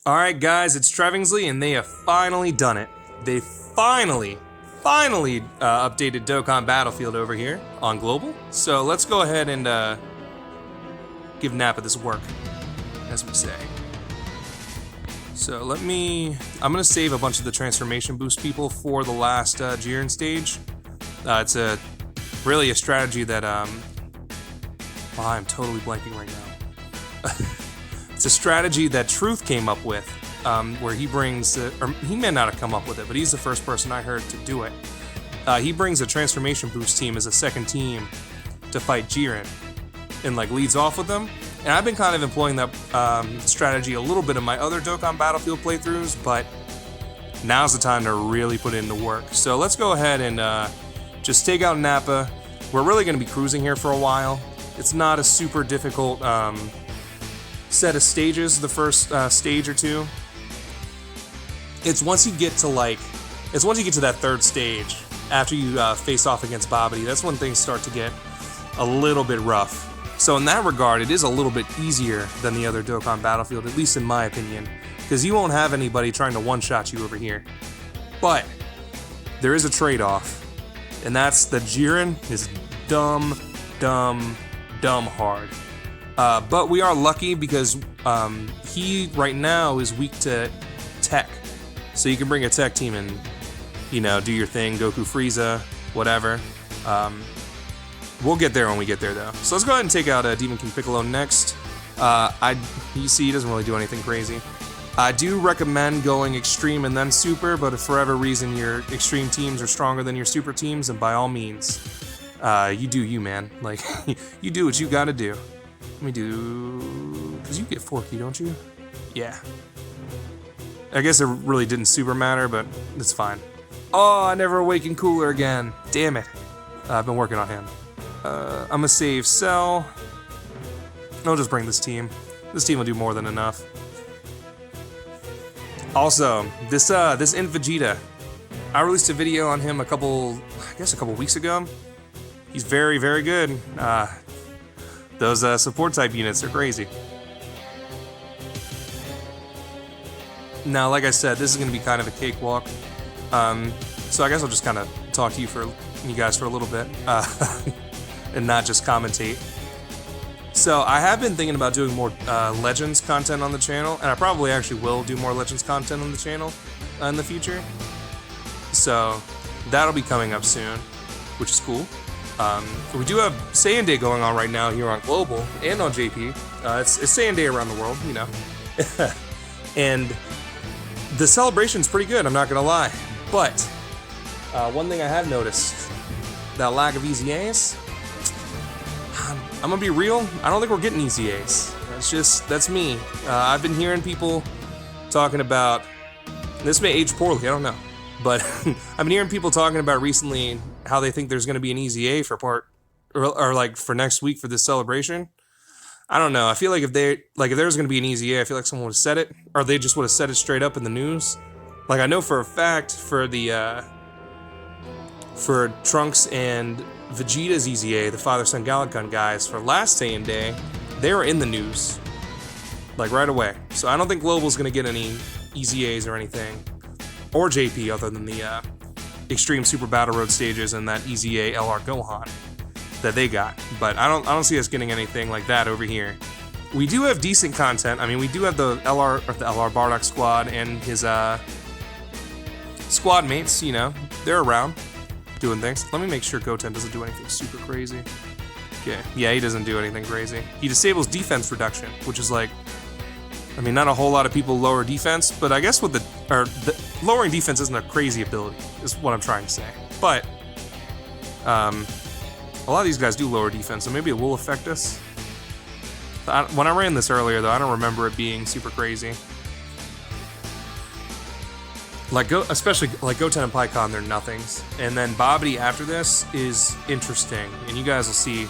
Alright guys, it's Trevingsley and they have finally done it. They finally updated Dokkan Battlefield over here on Global. So let's go ahead and give Nappa this work, as we say. So I'm gonna save a bunch of the transformation boost people for the last Jiren stage. It's really a strategy that I'm totally blanking right now. It's a strategy that Truth came up with, where he brings, or he may not have come up with it, but he's the first person I heard to do it. He brings a transformation boost team as a second team to fight Jiren, and like leads off with them. And I've been kind of employing that strategy a little bit in my other Dokkan Battlefield playthroughs, but now's the time to really put in the work. So let's go ahead and just take out Nappa. We're really going to be cruising here for a while. It's not a super difficult set of stages, the first stage or two. It's once you get to that third stage, after you face off against Bobbity, that's when things start to get a little bit rough. So in that regard, it is a little bit easier than the other Dokkan Battlefield, at least in my opinion, because you won't have anybody trying to one-shot you over here. But there is a trade-off, and that's the Jiren is dumb hard. But we are lucky because he right now is weak to tech. So you can bring a tech team and, do your thing, Goku, Frieza, whatever. We'll get there when we get there though. So let's go ahead and take out Demon King Piccolo next. You see, he doesn't really do anything crazy. I do recommend going extreme and then super, but if for whatever reason your extreme teams are stronger than your super teams, then by all means, you do you, man. Like, you do what you gotta do. Let me do... because you get 4-key, don't you? Yeah. I guess it really didn't super matter, but it's fine. Oh, I never awakened Cooler again. Damn it. I've been working on him. I'm gonna save Cell. I'll just bring this team. This team will do more than enough. Also, this Int Vegeta, I released a video on him a couple weeks ago. He's very, very good. Those support type units are crazy. Now, like I said, this is going to be kind of a cakewalk. So I guess I'll just kind of talk to you guys for a little bit, and not just commentate. So I have been thinking about doing more Legends content on the channel, and I probably actually will do more Legends content on the channel in the future. So that'll be coming up soon, which is cool. We do have Saiyan Day going on right now here on Global and on JP. It's Saiyan Day around the world, and the celebration's pretty good, I'm not gonna lie. But one thing I have noticed, that lack of easy A's. I'm gonna be real, I don't think we're getting easy A's. That's me. I've been hearing people talking about, this may age poorly, I don't know. But I've been hearing people talking about recently how they think there's going to be an easy A for for next week for this celebration. I don't know. I feel like if there was going to be an easy A, I feel like someone would have said it, or they just would have said it straight up in the news. Like I know for a fact for Trunks and Vegeta's easy A, the Father-Son Galacon guys for last Saiyan Day, they were in the news like right away. So I don't think Global's going to get any easy A's or anything. Or JP, other than the Extreme Super Battle Road stages and that Easy A LR Gohan that they got. But I don't see us getting anything like that over here. We do have decent content. I mean, we do have the LR Bardock squad and his squad mates. They're around doing things. Let me make sure Goten doesn't do anything super crazy. Okay, yeah, he doesn't do anything crazy. He disables defense reduction, which is like, I mean, not a whole lot of people lower defense, but I guess with the lowering defense isn't a crazy ability, is what I'm trying to say. But a lot of these guys do lower defense, so maybe it will affect us. When I ran this earlier, though, I don't remember it being super crazy. Especially like Goten and Pikkon, they're nothings. And then Bobbity after this is interesting, and you guys will see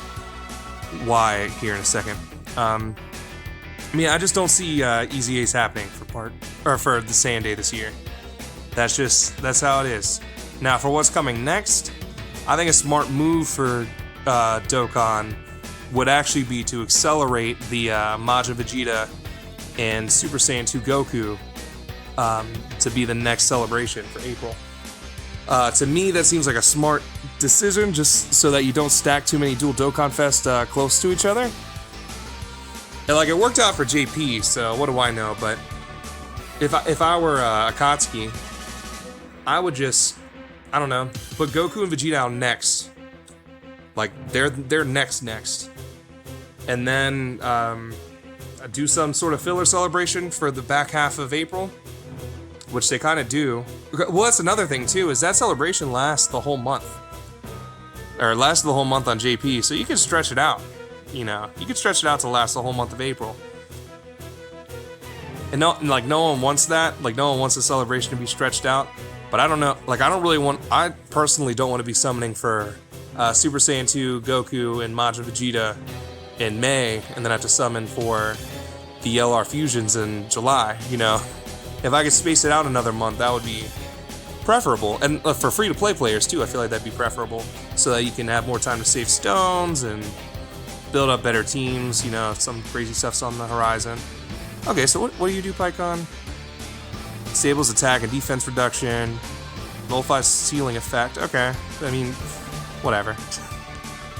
why here in a second. I mean, I just don't see easy A's happening for the Saiyan Day this year. That's how it is. Now, for what's coming next, I think a smart move for Dokkan would actually be to accelerate the Majin Vegeta and Super Saiyan 2 Goku to be the next celebration for April. To me, that seems like a smart decision, just so that you don't stack too many dual Dokkan Fest close to each other. And like, it worked out for JP, so what do I know? But if I were Akatsuki, I would just, I don't know, put Goku and Vegeta out next. Like, they're next. And then do some sort of filler celebration for the back half of April, which they kind of do. Well, that's another thing too, is that celebration lasts the whole month. Or lasts the whole month on JP, so you can stretch it out. You know, you can stretch it out to last the whole month of April. And no one wants that. Like, no one wants the celebration to be stretched out. But I don't know, like, I personally don't want to be summoning for Super Saiyan 2, Goku, and Majin Vegeta in May, and then have to summon for the LR Fusions in July, you know. If I could space it out another month, that would be preferable. And for free-to-play players, too, I feel like that'd be preferable, so that you can have more time to save stones and build up better teams, you know, if some crazy stuff's on the horizon. Okay, so what do you do, PyCon? Disables attack and defense reduction. Nullifies ceiling effect. Okay, I mean, whatever.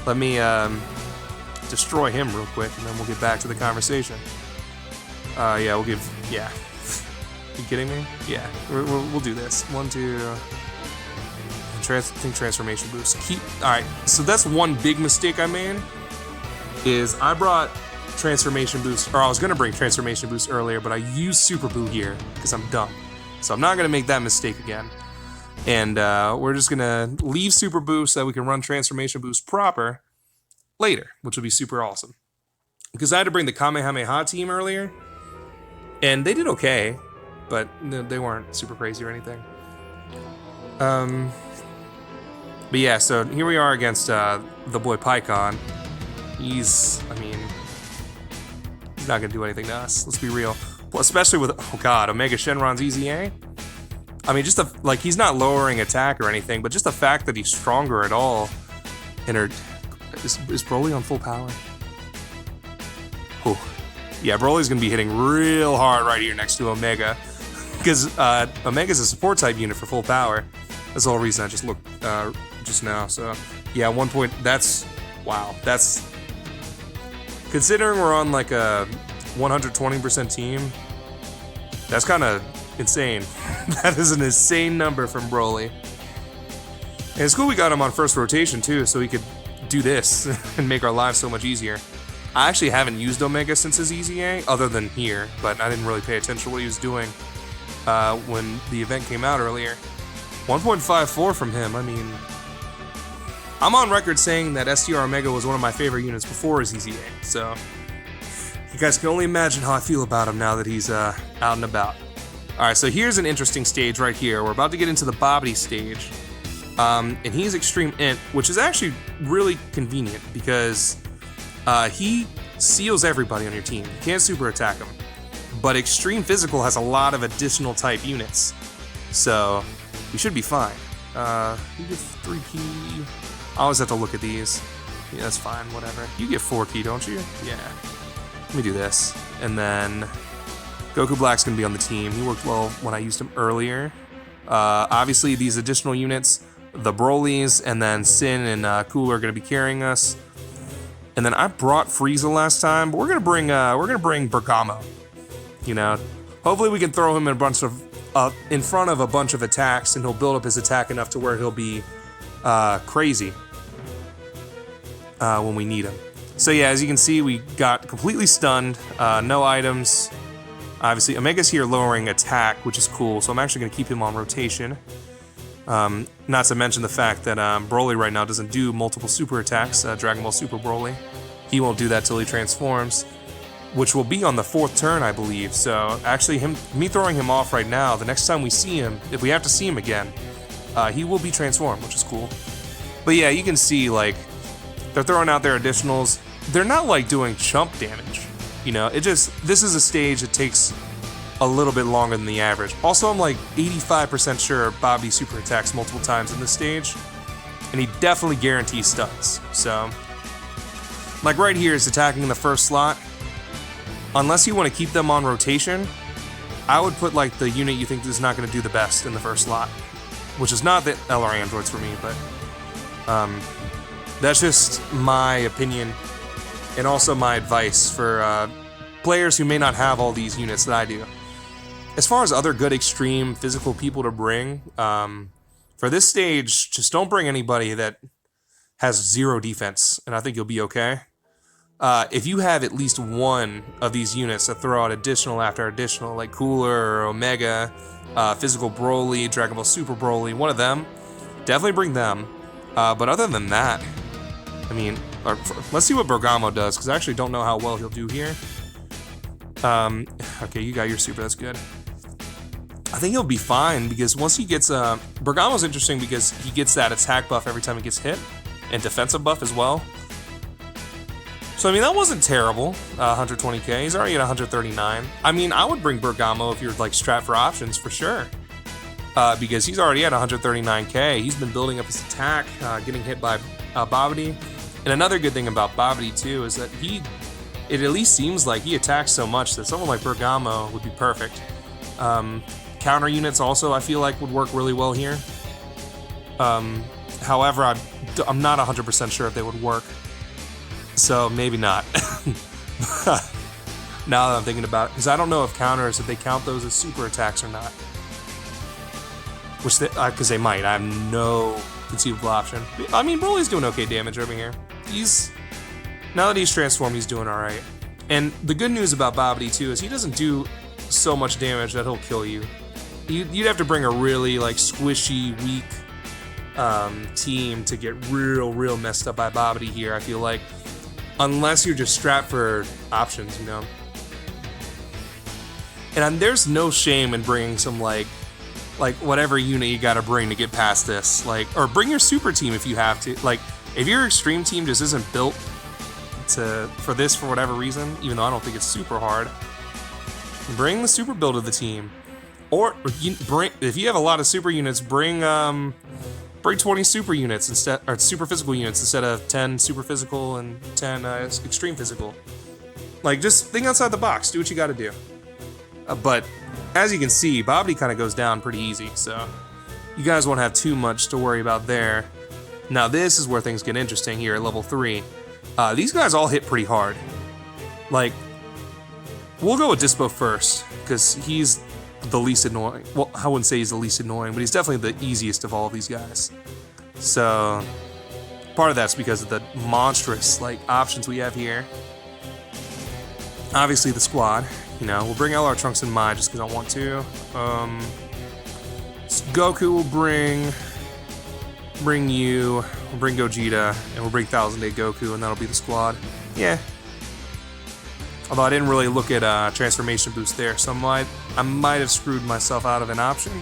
Let me destroy him real quick, and then we'll get back to the conversation. Yeah, we'll give... Yeah. You kidding me? Yeah, we'll do this. 1, 2... think transformation boost. Alright, so that's one big mistake I made, is I brought transformation boost, or I was gonna bring transformation boost earlier, but I used Super Boo here because I'm dumb. So I'm not gonna make that mistake again. And we're just gonna leave Super Boost so that we can run transformation boost proper later, which will be super awesome. Because I had to bring the Kamehameha team earlier, and they did okay, but they weren't super crazy or anything. But yeah, so here we are against the boy PyCon. He's not gonna do anything to us. Let's be real. Well, especially with, oh god, Omega Shenron's EZA. I mean, just like, he's not lowering attack or anything, but just the fact that he's stronger at all. And is Broly on full power? Oh, yeah, Broly's gonna be hitting real hard right here next to Omega, because Omega's a support type unit for full power. That's the whole reason I just looked just now. So yeah, 1 point. That's, wow. That's, considering we're on like a 120% team, that's kind of insane. That is an insane number from Broly. And it's cool we got him on first rotation too, so he could do this and make our lives so much easier. I actually haven't used Omega since his EZA, other than here, but I didn't really pay attention to what he was doing when the event came out earlier. 1.54 from him. I mean, I'm on record saying that STR Omega was one of my favorite units before his EZA, so you guys can only imagine how I feel about him now that he's out and about. Alright, so here's an interesting stage right here. We're about to get into the Bobbity stage. And he's Extreme Int, which is actually really convenient because he seals everybody on your team. You can't super attack him. But Extreme Physical has a lot of additional type units, so we should be fine. You get 3 key. I always have to look at these. Yeah, that's fine, whatever. You get 4 key, don't you? Yeah. Let me do this. And then Goku Black's gonna be on the team. He worked well when I used him earlier. Obviously, these additional units, the Brolys, and then Sin and Cooler are gonna be carrying us. And then I brought Frieza last time, but we're gonna bring Bergamo. You know, hopefully we can throw him in a bunch of in front of a bunch of attacks, and he'll build up his attack enough to where he'll be crazy when we need him. So yeah, as you can see, we got completely stunned, no items. Obviously, Omega's here lowering attack, which is cool, so I'm actually going to keep him on rotation. Not to mention the fact that Broly right now doesn't do multiple super attacks, Dragon Ball Super Broly. He won't do that till he transforms, which will be on the 4th turn, I believe. So actually, me throwing him off right now, the next time we see him, if we have to see him again, he will be transformed, which is cool. But yeah, you can see, like, they're throwing out their additionals. They're not, like, doing chump damage. You know, this is a stage that takes a little bit longer than the average. Also, I'm like 85% sure Bobby super attacks multiple times in this stage, and he definitely guarantees stuns. So, like right here, is attacking in the first slot. unless you want to keep them on rotation, I would put like the unit you think is not going to do the best in the first slot, which is not the LR androids for me, but that's just my opinion and also my advice for players who may not have all these units that I do. As far as other good extreme physical people to bring, for this stage, just don't bring anybody that has 0 defense, and I think you'll be okay. If you have at least one of these units that throw out additional after additional, like Cooler or Omega, Physical Broly, Dragon Ball Super Broly, one of them, definitely bring them. But other than that, I mean, let's see what Bergamo does, because I actually don't know how well he'll do here. Okay, you got your super, that's good. I think he'll be fine, because once he gets... Bergamo's interesting because he gets that attack buff every time he gets hit, and defensive buff as well. So, I mean, that wasn't terrible, 120k. He's already at 139. I mean, I would bring Bergamo if you're, like, strapped for options, for sure. Because he's already at 139k. He's been building up his attack, getting hit by Babidi. And another good thing about Babidi, too, is that it at least seems like he attacks so much that someone like Bergamo would be perfect. Counter units also, I feel like, would work really well here. However, I'm not 100% sure if they would work. So, maybe not. Now that I'm thinking about it. Because I don't know if counters, if they count those as super attacks or not. Which, because they might. I have no conceivable option. I mean, Broly's doing okay damage over here. Now that he's transformed, he's doing alright. And the good news about Babidi, too, is he doesn't do so much damage that he'll kill you. You'd have to bring a really, like, squishy, weak team to get real messed up by Babidi here, I feel like. Unless you're just strapped for options, you know? And there's no shame in bringing some, like whatever unit you gotta bring to get past this. Like, or bring your super team if you have to. Like, if your extreme team just isn't built for this for whatever reason, even though I don't think it's super hard, bring the super build of the team. Or if you have a lot of super units, bring 20 super units instead, or super physical units instead of 10 super physical and 10 extreme physical. Like, just think outside the box. Do what you got to do. But as you can see, Babidi kind of goes down pretty easy, so you guys won't have too much to worry about there. Now this is where things get interesting here at level 3. These guys all hit pretty hard. Like, we'll go with Dispo first, because he's the least annoying. Well, I wouldn't say he's the least annoying, but he's definitely the easiest of all of these guys. So, part of that's because of the monstrous, like, options we have here. Obviously the squad, you know, we'll bring LR Trunks in mind just because I want to. Goku will bring you, we'll bring Gogeta, and we'll bring 1000 Day Goku, and that'll be the squad. Yeah. Although I didn't really look at transformation boost there, so I might have screwed myself out of an option.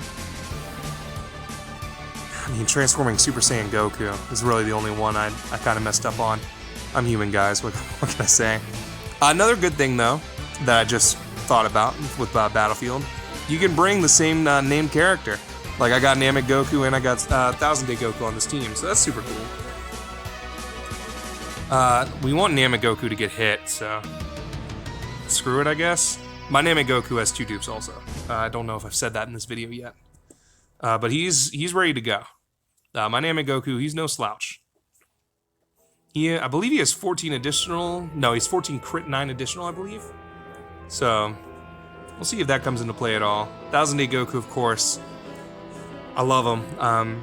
I mean, transforming Super Saiyan Goku is really the only one I kind of messed up on. I'm human, guys. What can I say? Another good thing, though, that I just thought about with Battlefield, you can bring the same named character. Like, I got Namek Goku and I got 1000 Day Goku on this team, so that's super cool. We want Namek Goku to get hit, so screw it, I guess. My Namek Goku has 2 dupes also. I don't know if I've said that in this video yet. But he's ready to go. My Namek Goku, he's no slouch. I believe he has 14 additional. No, he's 14 crit 9 additional, I believe. So, we'll see if that comes into play at all. 1000 Day Goku, of course. I love him.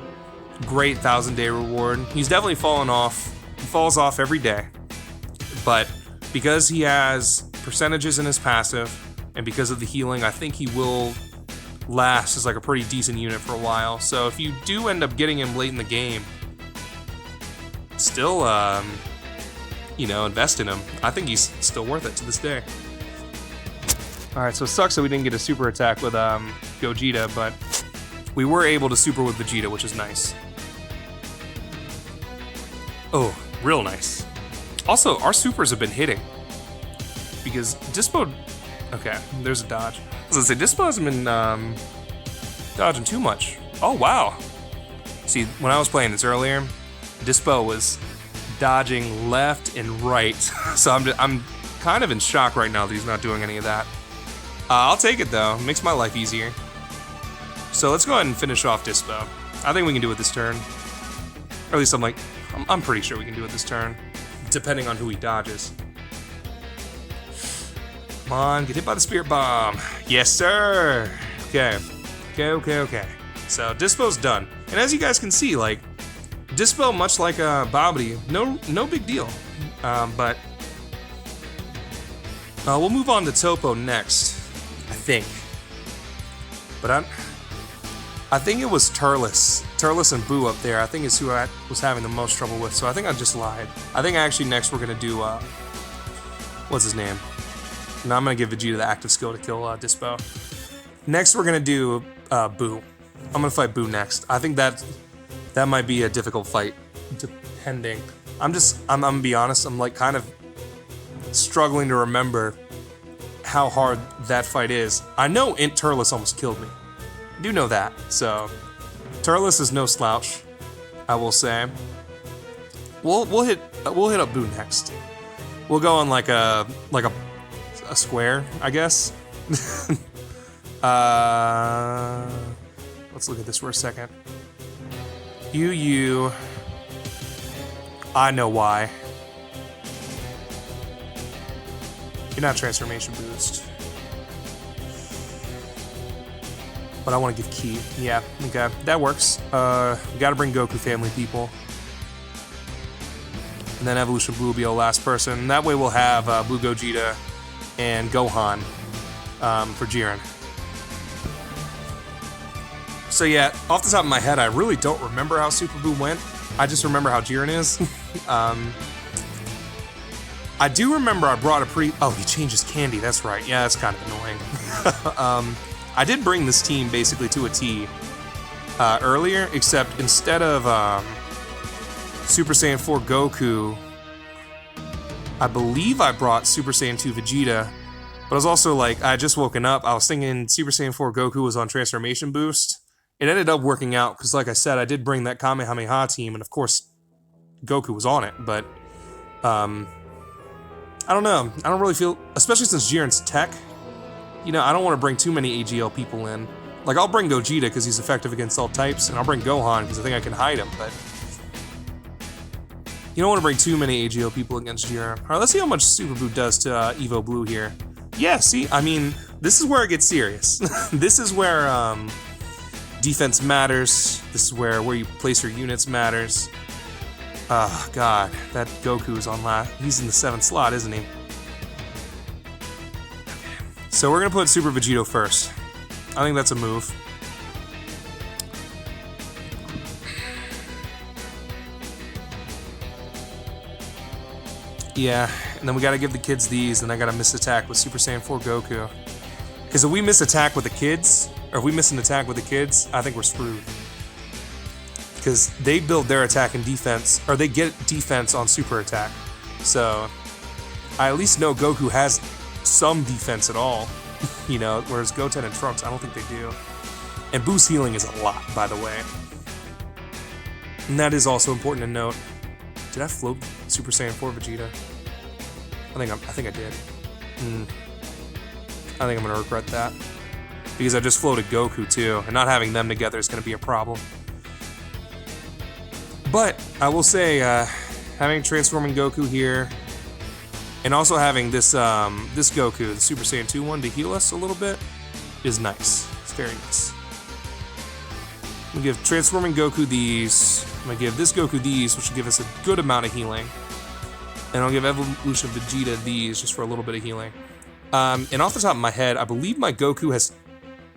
Great 1000 Day reward. He's definitely fallen off. He falls off every day. But because he has percentages in his passive, and because of the healing, I think he will last as like a pretty decent unit for a while. So if you do end up getting him late in the game, still, you know, invest in him. I think he's still worth it to this day. Alright, so it sucks that we didn't get a super attack with Gogeta, but we were able to super with Vegeta, which is nice. Oh, real nice. Also, our supers have been hitting. Because Dispo... Okay, there's a dodge. I was gonna say, Dispo hasn't been dodging too much. Oh, wow. See, when I was playing this earlier, Dispo was dodging left and right. So I'm kind of in shock right now that he's not doing any of that. I'll take it though. It makes my life easier. So let's go ahead and finish off Dispo. I think we can do it this turn. Or at least I'm pretty sure we can do it this turn. Depending on who he dodges. Come on, get hit by the Spirit Bomb. Yes, sir. Okay. So Dispo's done. And as you guys can see, like, Dispo, much like Bobbity, no big deal. But we'll move on to Topo next, I think. But I think it was Turles. Turles and Boo up there, I think is who I was having the most trouble with, so I think I just lied. I think actually next we're gonna do, what's his name? No, I'm gonna give Vegeta the active skill to kill Dispo. Next we're gonna do Boo. I'm gonna fight Boo next. I think that might be a difficult fight, depending. I'm gonna be honest, I'm like kind of struggling to remember how hard that fight is. I know Turles almost killed me. I do know that, so Turles is no slouch, I will say. We'll hit up Boo next. We'll go on like a square, I guess. Let's look at this for a second. You. I know why. You're not transformation boost. But I want to give Ki. Yeah, okay, that works. We gotta bring Goku family people. And then Evolution Blue will be our last person. That way we'll have Blue Gogeta and Gohan for Jiren. So yeah, off the top of my head, I really don't remember how Super Buu went. I just remember how Jiren is. I do remember I brought oh, he changed his candy, that's right. Yeah, that's kind of annoying. I did bring this team basically to a T earlier, except instead of Super Saiyan 4 Goku, I believe I brought Super Saiyan 2 Vegeta, but I was also like, I had just woken up, I was thinking Super Saiyan 4 Goku was on Transformation Boost. It ended up working out, because like I said, I did bring that Kamehameha team, and of course, Goku was on it, but, I don't know, I don't really feel, especially since Jiren's tech, you know, I don't want to bring too many AGL people in. Like, I'll bring Gogeta, because he's effective against all types, and I'll bring Gohan, because I think I can hide him, but you don't want to bring too many AGL people against Jiren. Alright, let's see how much Super Buu does to Evo Blue here. Yeah, see, I mean, this is where it gets serious. This is where, defense matters. This is where you place your units matters. Oh, God, that Goku is on last. He's in the 7th slot, isn't he? So we're gonna put Super Vegito first. I think that's a move. Yeah, and then we gotta give the kids these, and I gotta miss attack with Super Saiyan 4 Goku. Because if we miss attack with the kids, or if we miss an attack with the kids, I think we're screwed. Because they build their attack and defense, or they get defense on super attack. So, I at least know Goku has some defense at all. You know, whereas Goten and Trunks, I don't think they do. And Boo's healing is a lot, by the way. And that is also important to note. Did I float Super Saiyan 4 Vegeta? I think I did. I think I'm gonna regret that. Because I just floated Goku too, and not having them together is gonna be a problem. But I will say, having transforming Goku here, and also having this this Goku, the Super Saiyan 2 one, to heal us a little bit, is nice. It's very nice. I'm gonna give transforming Goku these. I'm gonna give this Goku these, which will give us a good amount of healing. And I'll give Evolution Vegeta these, just for a little bit of healing. And off the top of my head, I believe my Goku has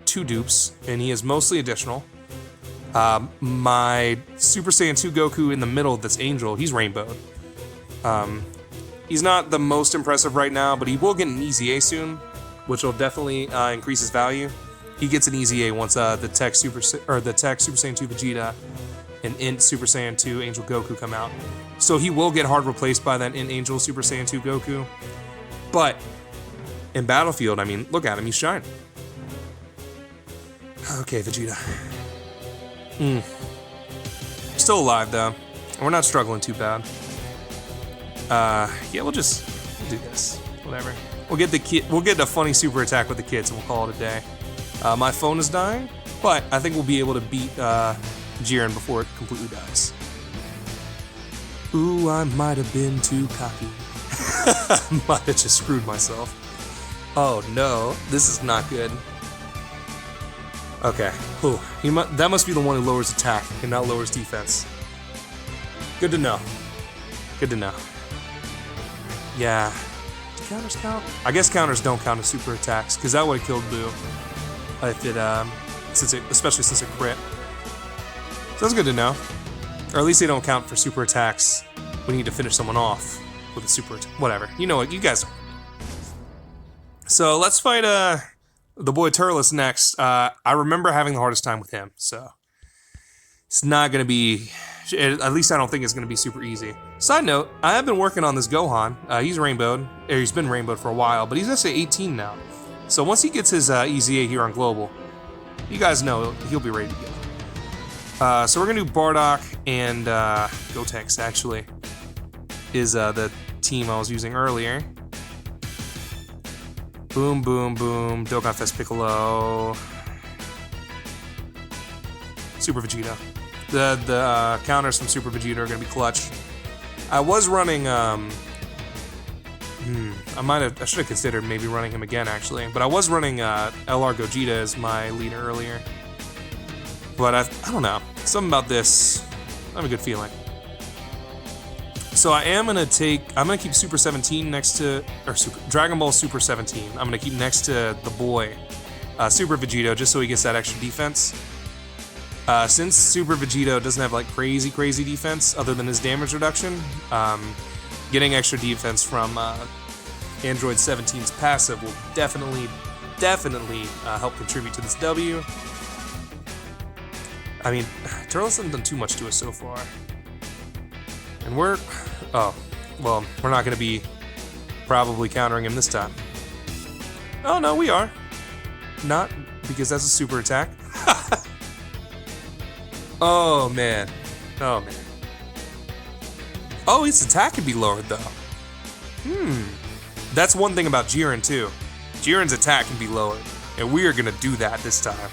2 dupes, and he is mostly additional. My Super Saiyan 2 Goku in the middle, that's Angel, he's rainbowed. He's not the most impressive right now, but he will get an Easy A soon, which will definitely increase his value. He gets an Easy A once the Tech Super Saiyan 2 Vegeta and Int Super Saiyan 2 Angel Goku come out. So he will get hard replaced by that Int Angel Super Saiyan 2 Goku. But in Battlefield, I mean, look at him, he's shining. Okay, Vegeta. Still alive though. We're not struggling too bad. Yeah, we'll do this. whatever. We'll get the kid. We'll get a funny super attack with the kids, and we'll call it a day. My phone is dying, but I think we'll be able to beat Jiren before it completely dies. Ooh, I might have been too cocky. Might have just screwed myself. Oh no, this is not good. Okay, ooh, that must be the one who lowers attack and not lowers defense. Good to know. Good to know. Yeah. Do counters count? I guess counters don't count as super attacks, because that would have killed Boo. If it, especially since it crit. So that's good to know. Or at least they don't count for super attacks. We need to finish someone off with a super attack. Whatever. You know what, you guys. So let's fight the boy Turles next. I remember having the hardest time with him, so it's not gonna be. At least I don't think it's gonna be super easy. Side note: I have been working on this Gohan. He's rainbowed, or he's been rainbowed for a while, but he's gonna say 18 now. So once he gets his EZA here on Global, you guys know he'll be ready to go. So we're gonna do Bardock and Gotenks. Actually, is the team I was using earlier. Boom, boom, boom. Dokkan Fest Piccolo. Super Vegeta. The counters from Super Vegeta are going to be clutch. I was running, I should have considered maybe running him again, actually. But I was running LR Gogeta as my leader earlier. But I don't know. Something about this, I have a good feeling. So I am going to I'm going to keep Super 17 next to, Dragon Ball Super 17. I'm going to keep next to the boy, Super Vegito, just so he gets that extra defense. Since Super Vegito doesn't have like crazy defense other than his damage reduction, getting extra defense from Android 17's passive will definitely help contribute to this W. I mean, Turles hasn't done too much to us so far. And we're not going to be probably countering him this time. Oh, no, we are. Not, because that's a super attack. Oh, man. Oh, man. Oh, his attack can be lowered, though. That's one thing about Jiren, too. Jiren's attack can be lowered, and we are going to do that this time.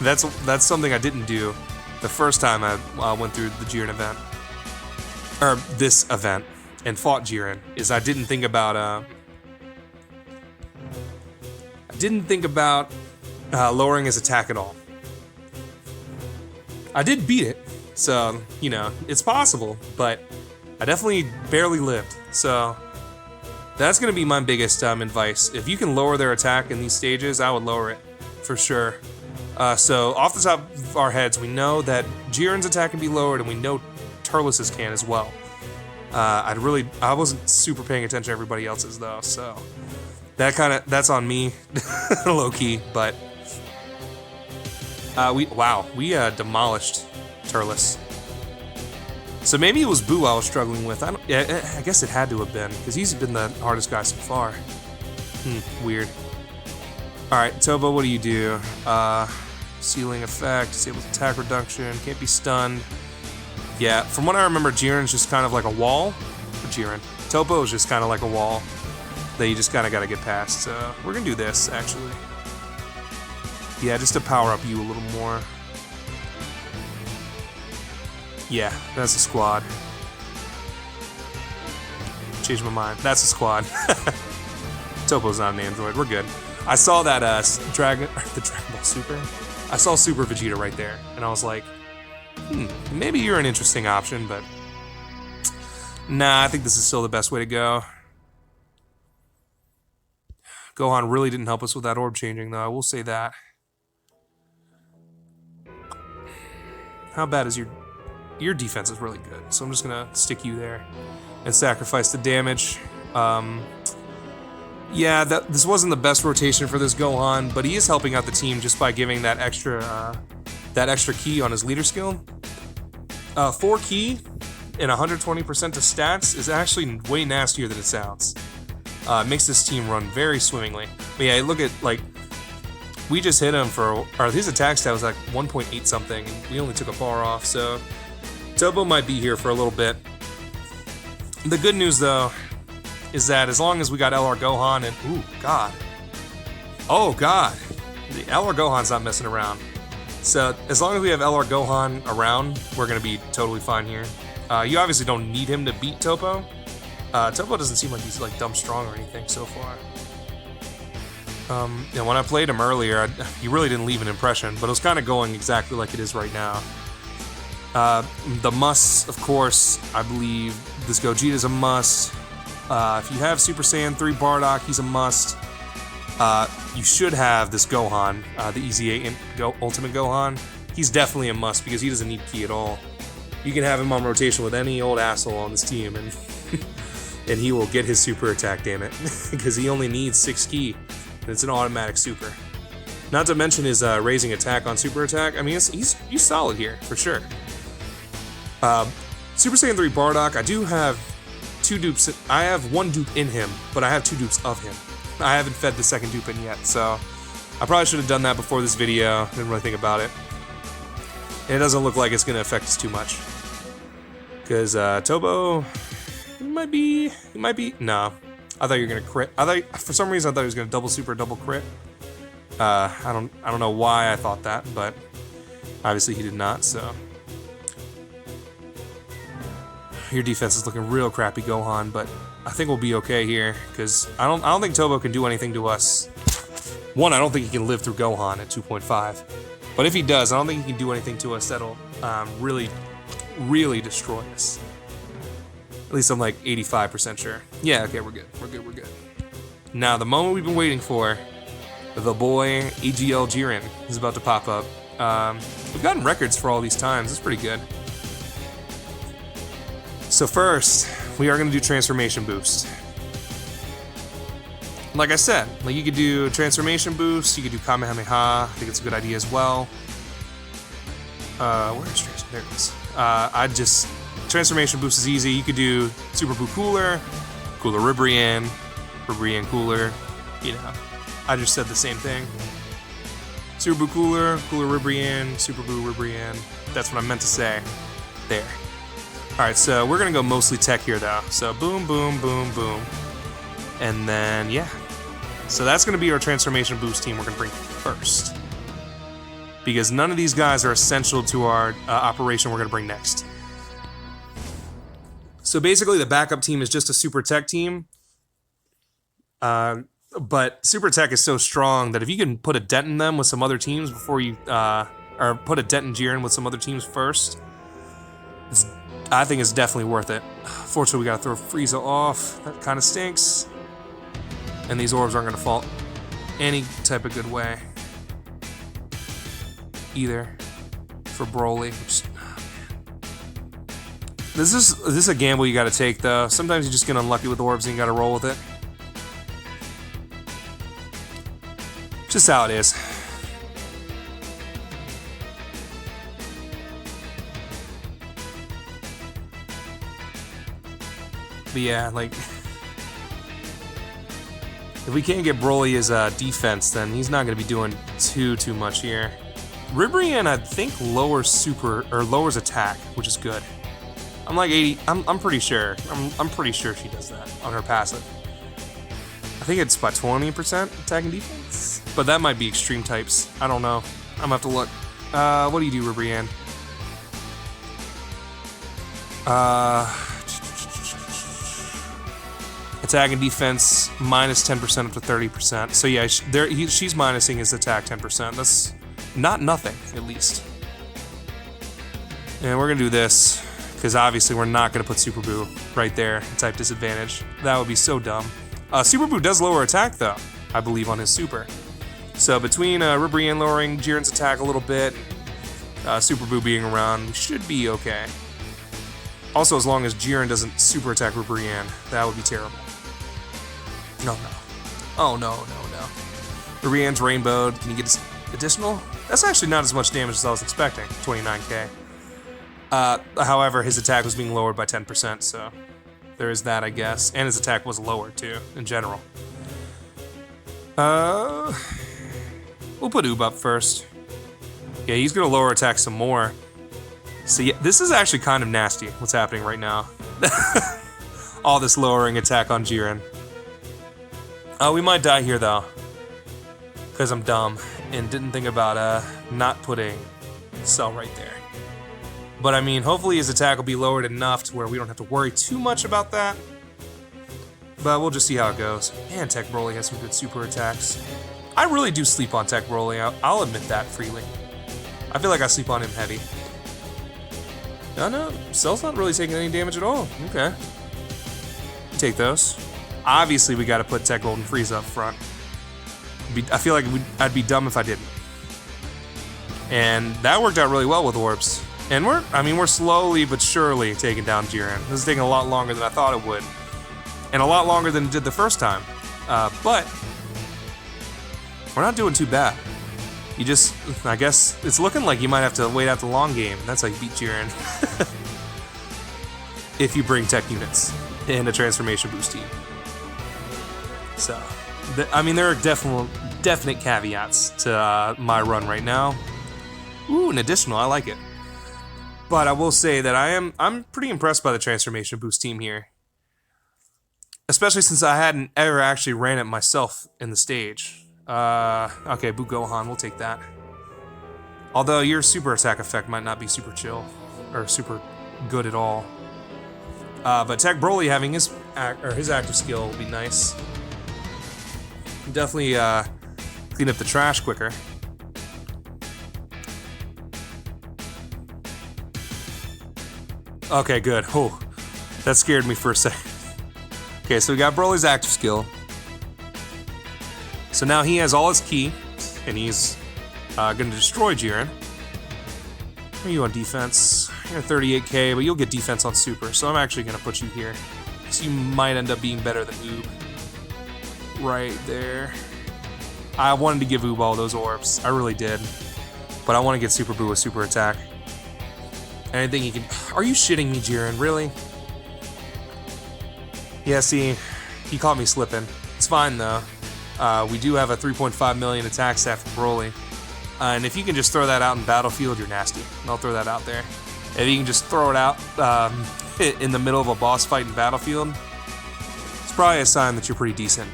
That's something I didn't do the first time I went through the Jiren event, or this event, and fought Jiren, is I didn't think about lowering his attack at all. I did beat it, so, you know, it's possible, but I definitely barely lived, so that's going to be my biggest advice. If you can lower their attack in these stages, I would lower it, for sure. So, off the top of our heads, we know that Jiren's attack can be lowered, and we know Turles' can as well. I wasn't super paying attention to everybody else's, though, so that's on me, low-key, but we demolished Turles. So maybe it was Boo I was struggling with. I guess it had to have been, because he's been the hardest guy so far. Weird. Alright, Tobo, what do you do? Ceiling effect, disables attack reduction, can't be stunned. Yeah, from what I remember, Jiren's just kind of like a wall. For Jiren. Topo is just kind of like a wall that you just kind of got to get past. So we're going to do this, actually. Yeah, just to power up you a little more. Yeah, that's a squad. Changed my mind. That's a squad. Topo's not an android. We're good. I saw that the Dragon Ball Super. I saw Super Vegeta right there, and I was like, maybe you're an interesting option, but nah, I think this is still the best way to go. Gohan really didn't help us with that orb changing, though. I will say that. How bad is your defense is really good, so I'm just gonna stick you there and sacrifice the damage. Yeah, this wasn't the best rotation for this Gohan, but he is helping out the team just by giving that extra key on his leader skill. 4 key and 120% to stats is actually way nastier than it sounds. It makes this team run very swimmingly. But yeah, look at, like, we just hit him or his attack stat was like 1.8 something, and we only took a bar off, so Tobo might be here for a little bit. The good news, though, is that as long as we got LR Gohan and ooh god, oh god, the LR Gohan's not messing around. So as long as we have LR Gohan around, we're gonna be totally fine here. You obviously don't need him to beat Topo. Topo doesn't seem like he's like dumb strong or anything so far. And when I played him earlier, he really didn't leave an impression, but it was kind of going exactly like it is right now. The musts, of course, I believe this Gogeta's a must. If you have Super Saiyan 3 Bardock, he's a must. You should have this Gohan, the Easy 8 Ultimate Gohan. He's definitely a must because he doesn't need ki at all. You can have him on rotation with any old asshole on this team, and and he will get his super attack, damn it, because he only needs 6 ki, and it's an automatic super. Not to mention his raising attack on super attack. I mean, he's solid here for sure. Super Saiyan 3 Bardock, I do have 2 dupes. I have 1 dupe in him, but I have 2 dupes of him. I haven't fed the second dupe in yet, so I probably should have done that before this video. Didn't really think about it. And it doesn't look like it's going to affect us too much. Because Tobo, he might be, no. I thought you were going to crit. For some reason, I thought he was going to double super, double crit. I don't know why I thought that, but obviously he did not, so. Your defense is looking real crappy, Gohan, but I think we'll be okay here, because I don't think Tobo can do anything to us. One, I don't think he can live through Gohan at 2.5. But if he does, I don't think he can do anything to us that'll really, really destroy us. At least I'm like 85% sure. Yeah, okay, we're good. We're good. Now, the moment we've been waiting for, the boy EGL Jiren is about to pop up. We've gotten records for all these times. It's pretty good. So first, we are going to do Transformation Boost. Like I said, like you could do Transformation Boost, you could do Kamehameha. I think it's a good idea as well. Where is Transformation? There it is. Transformation Boost is easy. You could do Super Buu Cooler, Cooler Ribrian, Ribrian Cooler. You know, I just said the same thing. Super Buu Cooler, Cooler Ribrian, Super Buu Ribrian. That's what I meant to say. There. Alright, so we're gonna go mostly tech here though. So boom, boom, boom, boom. And then, yeah. So that's gonna be our Transformation Boost team we're gonna bring first. Because none of these guys are essential to our operation we're gonna bring next. So basically the backup team is just a Super Tech team. But Super Tech is so strong that if you can put a dent in them with some other teams before you, or put a dent in Jiren with some other teams first, I think it's definitely worth it. Fortunately, we gotta throw Frieza off. That kind of stinks. And these orbs aren't gonna fall any type of good way. Either. For Broly. Which, This is a gamble you gotta take, though. Sometimes you just get unlucky with orbs and you gotta roll with it. Just how it is. But yeah, like, if we can't get Broly's defense, then he's not going to be doing too much here. Ribrian, I think, lowers attack, which is good. I'm like 80. I'm pretty sure. I'm pretty sure she does that on her passive. I think it's by 20% attack and defense, but that might be extreme types. I don't know. I'm gonna have to look. What do you do, Ribrian? Attack and defense minus 10% up to 30%. So yeah, she's minusing his attack 10%. That's not nothing, at least. And we're gonna do this because obviously we're not gonna put Super Buu right there, type disadvantage. That would be so dumb. Super Buu does lower attack though, I believe, on his super. So between Ribrian lowering Jiren's attack a little bit, Super Buu being around, we should be okay. Also, as long as Jiren doesn't super attack Ribrian, that would be terrible. No. Oh, no. Ribrian's rainbowed. Can you get additional? That's actually not as much damage as I was expecting, 29k. However, his attack was being lowered by 10%, so there is that, I guess. And his attack was lower, too, in general. We'll put Oob up first. Yeah, he's going to lower attack some more. So yeah, this is actually kind of nasty, what's happening right now. All this lowering attack on Jiren. We might die here though, because I'm dumb and didn't think about not putting Cell right there. But I mean, hopefully his attack will be lowered enough to where we don't have to worry too much about that. But we'll just see how it goes. Man, Tech Broly has some good super attacks. I really do sleep on Tech Broly. I'll admit that freely. I feel like I sleep on him heavy. No, Cell's not really taking any damage at all. Okay. Take those. Obviously, we got to put Tech Gold and Frieza up front. I feel like I'd be dumb if I didn't. And that worked out really well with orbs. And we're slowly but surely taking down Jiren. This is taking a lot longer than I thought it would. And a lot longer than it did the first time. But we're not doing too bad. I guess it's looking like you might have to wait out the long game. That's how you beat Jiren. If you bring tech units in a transformation boost team. So, I mean, there are definite caveats to my run right now. Ooh, an additional, I like it. But I will say that I'm pretty impressed by the transformation boost team here. Especially since I hadn't ever actually ran it myself in the stage. Okay, Boot Gohan, we'll take that. Although your super attack effect might not be super chill, or super good at all. But Tech Broly having his active skill will be nice. Definitely clean up the trash quicker. Okay, good. Oh, that scared me for a second. Okay, so we got Broly's active skill. So now he has all his ki, and he's going to destroy Jiren. What are you on defense? You're 38k, but you'll get defense on super, so I'm actually going to put you here. So you might end up being better than Oob. Right there. I wanted to give Oob all those orbs. I really did. But I want to get Super Boo with super attack. And I think he can... Are you shitting me, Jiren? Really? Yeah, see, he caught me slipping. It's fine, though. We do have a 3.5 million attack stat for Broly. And if you can just throw that out in Battlefield, you're nasty. And I'll throw that out there. If you can just throw it out in the middle of a boss fight in Battlefield, it's probably a sign that you're pretty decent.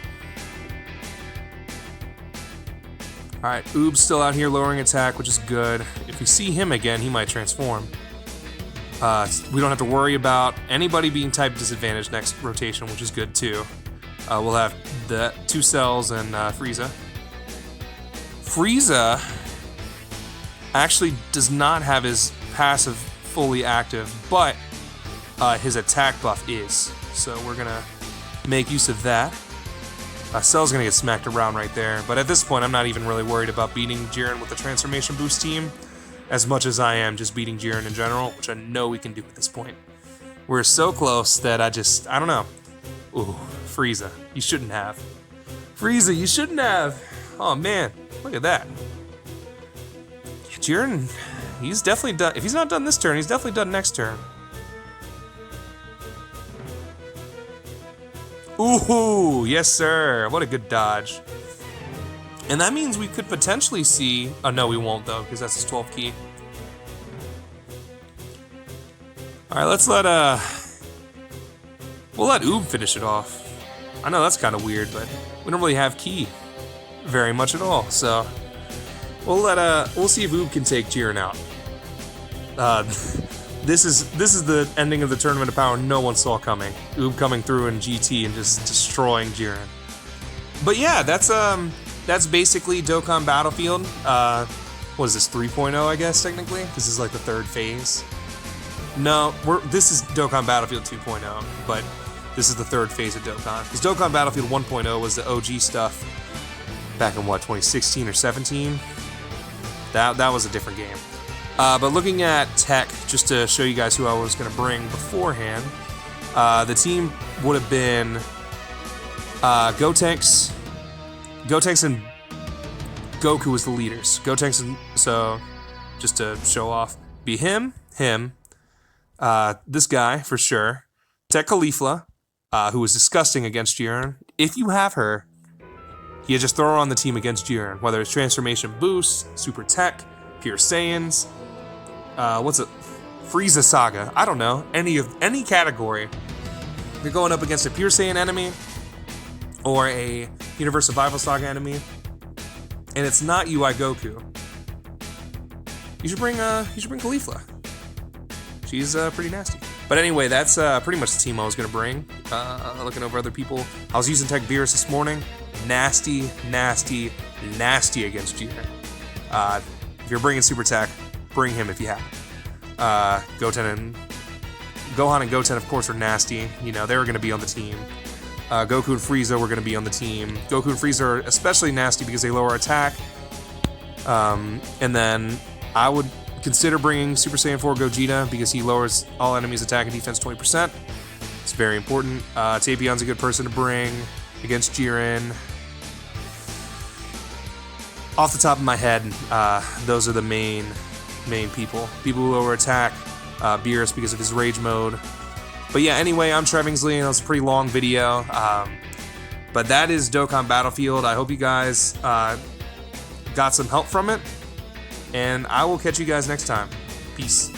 Alright, Oob's still out here lowering attack, which is good. If we see him again, he might transform. We don't have to worry about anybody being type disadvantaged next rotation, which is good too. We'll have the 2 cells and Frieza. Frieza actually does not have his passive fully active, but his attack buff is. So we're gonna make use of that. Cell's gonna get smacked around right there, but at this point I'm not even really worried about beating Jiren with the transformation boost team as much as I am just beating Jiren in general, which I know we can do at this point. We're so close that I don't know. Ooh, Frieza, you shouldn't have. Frieza, you shouldn't have. Oh man, look at that. Yeah, Jiren, he's definitely done. If he's not done this turn, he's definitely done next turn. Ooh, yes sir. What a good dodge. And that means we could potentially see... Oh, no, we won't, though, because that's his 12 key. Alright, let's let, we'll let Oob finish it off. I know that's kind of weird, but we don't really have ki very much at all, so... We'll see if Oob can take Jiren out. This is the ending of the Tournament of Power no one saw coming. Oob coming through in GT and just destroying Jiren. But yeah, that's basically Dokkan Battlefield. What is this, 3.0, I guess, technically? This is like the 3rd phase. No, this is Dokkan Battlefield 2.0, but this is the 3rd phase of Dokkan. Because Dokkan Battlefield 1.0 was the OG stuff back in, what, 2016 or 17? That was a different game. But looking at tech, just to show you guys who I was going to bring beforehand, the team would have been Gotenks and Goku as the leaders. Gotenks and... So, just to show off, be him, this guy, for sure, Tech Caulifla, who was disgusting against Jiren. If you have her, you just throw her on the team against Jiren, whether it's Transformation Boost, Super Tech, Pure Saiyans, what's it? Frieza Saga. I don't know. Any category. you're going up against a Pure Saiyan enemy or a Universe Survival Stock enemy, and it's not UI Goku, you should bring Caulifla. She's pretty nasty. But anyway, that's pretty much the team I was gonna bring. Looking over other people, I was using Tech Beerus this morning. Nasty, nasty, nasty against Jiren. If you're bringing Super Tech, bring him if you have. Gohan and Goten, of course, are nasty. You know, they were going to be on the team. Goku and Frieza were going to be on the team. Goku and Frieza are especially nasty because they lower attack. And then I would consider bringing Super Saiyan 4 Gogeta because he lowers all enemies' attack and defense 20%. It's very important. Tapion's a good person to bring against Jiren. Off the top of my head, those are the main people. People who lower attack. Beerus because of his rage mode. But yeah, anyway, I'm Trevingsley, and that was a pretty long video. But that is Dokkan Battlefield. I hope you guys got some help from it, and I will catch you guys next time. Peace.